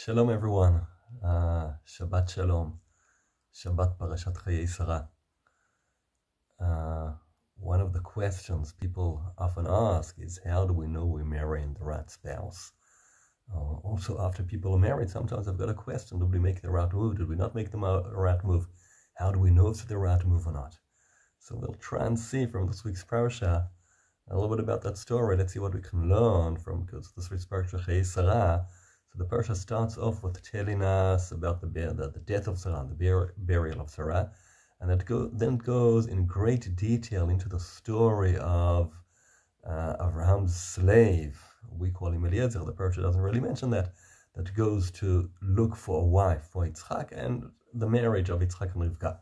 Shalom everyone, Shabbat Shalom, Shabbat Parashat Chayei Sarah. One of the questions people often ask is, how do we know we're marrying the right spouse? Also, after people are married, sometimes I've got a question: did we make the right move? Did we not make the right move? How do we know if it's the right move or not? So we'll try and see from this week's parasha a little bit about that story. Let's see what we can learn from, because this week's parasha Chayei Sarah. So the parasha starts off with telling us about the death of Sarah, the burial of Sarah, and then goes in great detail into the story of Abraham's slave. We call him Eliezer. The parasha doesn't really mention that goes to look for a wife for Yitzchak, and the marriage of Yitzchak and Rivka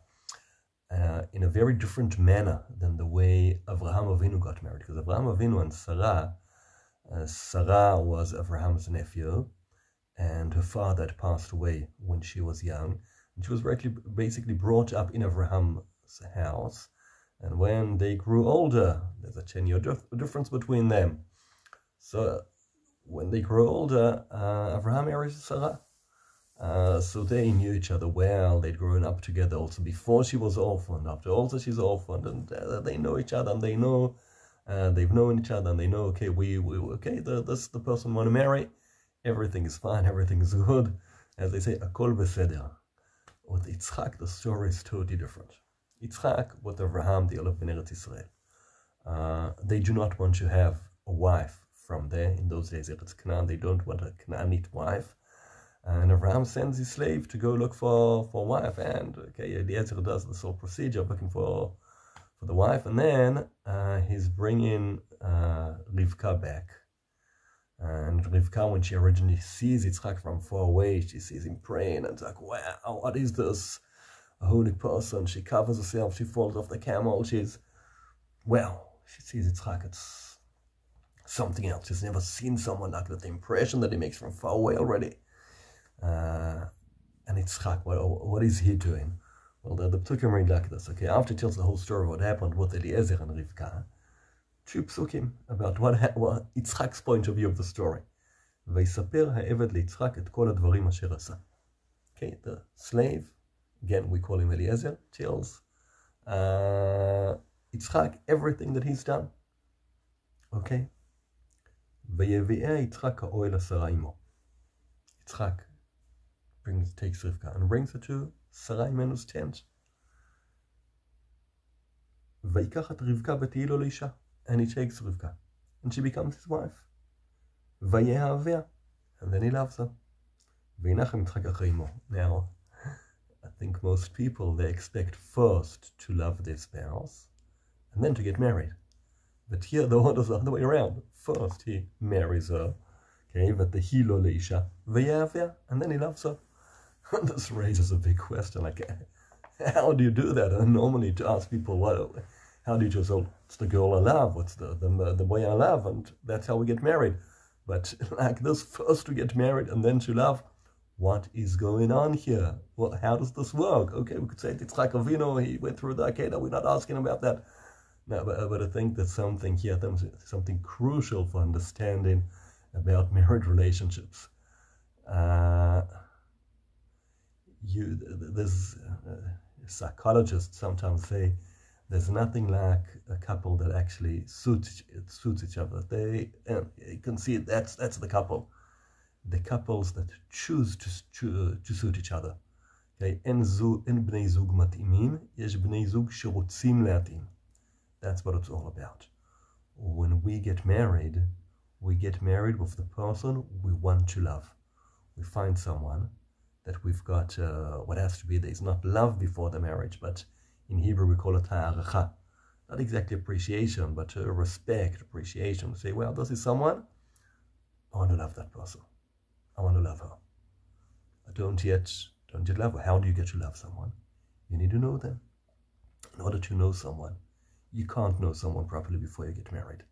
in a very different manner than the way Avraham Avinu got married. Because Avraham Avinu and Sarah was Abraham's nephew, and her father had passed away when she was young. And she was basically brought up in Abraham's house. And when they grew older, there's a 10-year difference between them. So when they grew older, Abraham married Sarah. So they knew each other well. They'd grown up together also before she was orphaned. After also she's orphaned, and they know each other, and they know they've known each other, and they know, okay, this the person we want to marry. Everything is fine, everything is good. As they say, Akol Beseder. With Yitzchak, the story is totally different. Yitzchak, with Abraham, they live in Eretz Israel. They do not want to have a wife from there. In those days, Eretz Canaan, they don't want a Canaanite wife. And Abraham sends his slave to go look for a wife. And Eliezer does this whole procedure of looking for the wife. And then he's bringing Rivka back. And Rivka, when she originally sees Yitzchak from far away, she sees him praying, and it's like, wow, what is this? A holy person. She covers herself, she falls off the camel, she sees Yitzchak, it's something else. She's never seen someone like that, the impression that he makes from far away already. And Yitzchak, what is he doing? Well, the Psukim read like this, okay? After he tells the whole story of what happened with Eliezer and Rivka, two psukim about what Yitzchak's point of view of the story. ויספר העבד ליצחק את כל הדברים אשר עשה. Okay, the slave, again we call him Eliezer, tells Yitzchak everything that he's done. Okay? ויביאה יצחק האוהל לשרה עמו. Yitzchak takes Rivka and brings her to Sarah imenu's tent. ויקח את רבקה ותהי לו לאישה. And he takes Rivka, and she becomes his wife. ויאהביה, and then he loves her. וינחם יצחק אחרי אמו. Now, I think most people, they expect first to love their spouse, and then to get married. But here the order is the other way around. First he marries her, okay, ותהי לו לאישה, ויאהביה, and then he loves her. And this raises a big question, like, how do you do that? And normally to ask people, how do you just, it's the girl I love, what's the boy I love, and that's how we get married. But like this, first to get married and then to love, what is going on here? Well, how does this work? Okay, we could say Yitzchak Avinu, he went through the Akedah, we're not asking about that. No, but I think there's something here, something crucial for understanding about married relationships. There's psychologists sometimes say, there's nothing like a couple that actually suits each other. You can see that's the couple. The couples that choose to suit each other. Okay? אין בני זוג מתאימים, יש בני זוג שרוצים להתאים. That's what it's all about. When we get married with the person we want to love. We find someone that we've got, what has to be, there's not love before the marriage, but in Hebrew, we call it ha'aracha. Not exactly appreciation, but respect, appreciation. We say, well, this is someone, I want to love that person. I want to love her. I don't yet love her. How do you get to love someone? You need to know them. In order to know someone, you can't know someone properly before you get married.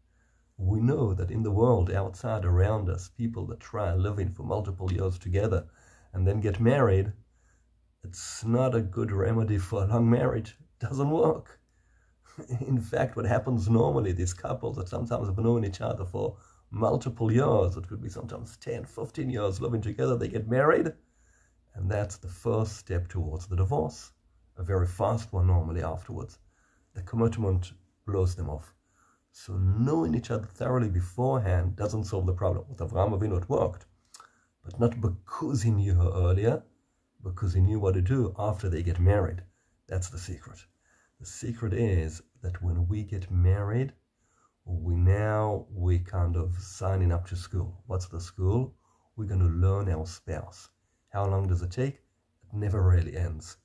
We know that in the world, outside, around us, people that try living for multiple years together and then get married, it's not a good remedy for a long marriage. It doesn't work. In fact, what happens normally, these couples that sometimes have known each other for multiple years. It could be sometimes 10, 15 years living together. They get married, and that's the first step towards the divorce. A very fast one normally afterwards. The commitment blows them off. So knowing each other thoroughly beforehand doesn't solve the problem. With Avraham Avinu it worked, but not because he knew her earlier, because he knew what to do after they get married. That's the secret. The secret is that when we get married, we're kind of signing up to school. What's the school? We're going to learn our spouse. How long does it take? It never really ends.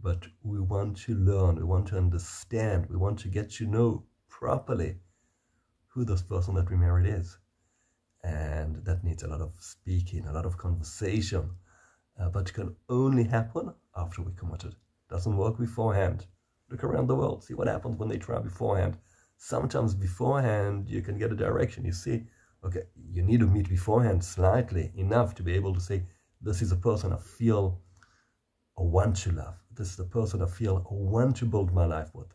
But we want to learn, we want to understand, we want to get to know properly who this person that we married is. And that needs a lot of speaking, a lot of conversation. But it can only happen after we committed. It doesn't work beforehand. Look around the world, see what happens when they try beforehand. Sometimes beforehand you can get a direction. You see, okay, you need to meet beforehand slightly enough to be able to say, this is a person I feel I want to love. This is the person I feel I want to build my life with.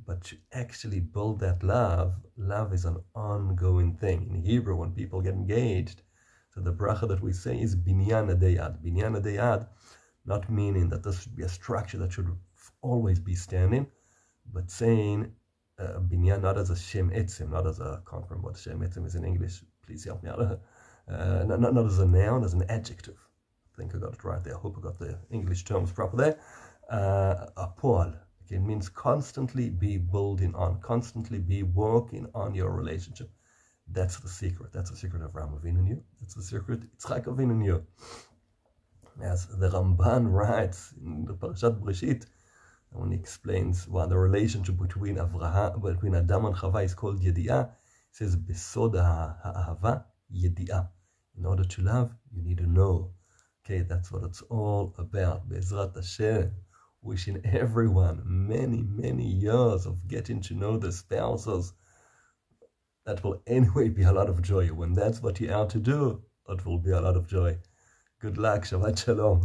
But to actually build that love is an ongoing thing. In Hebrew, when people get engaged, so the bracha that we say is binyan adayad. Binyan adayad, not meaning that this should be a structure that should always be standing, but saying binyan not as a shem etzim, not as a, I can't remember what shem etzim is in English, please help me out. Not as a noun, as an adjective. I think I got it right there. I hope I got the English terms proper there. A poal. It means constantly be building on, constantly be working on your relationship. That's the secret. That's the secret of Avraham Avinu knew. That's the secret Yitzchak Avinu knew. As the Ramban writes in the Parashat Breshit, when he explains why the relationship between Adam and Chava is called Yedi'ah, he says, Besod ha'ahava Yedi'ah. In order to love, you need to know. Okay, that's what it's all about. Be'ezrat Hashem. Wishing everyone many, many years of getting to know the spouses. That will anyway be a lot of joy. When that's what you're out to do, it will be a lot of joy. Good luck. Shabbat Shalom.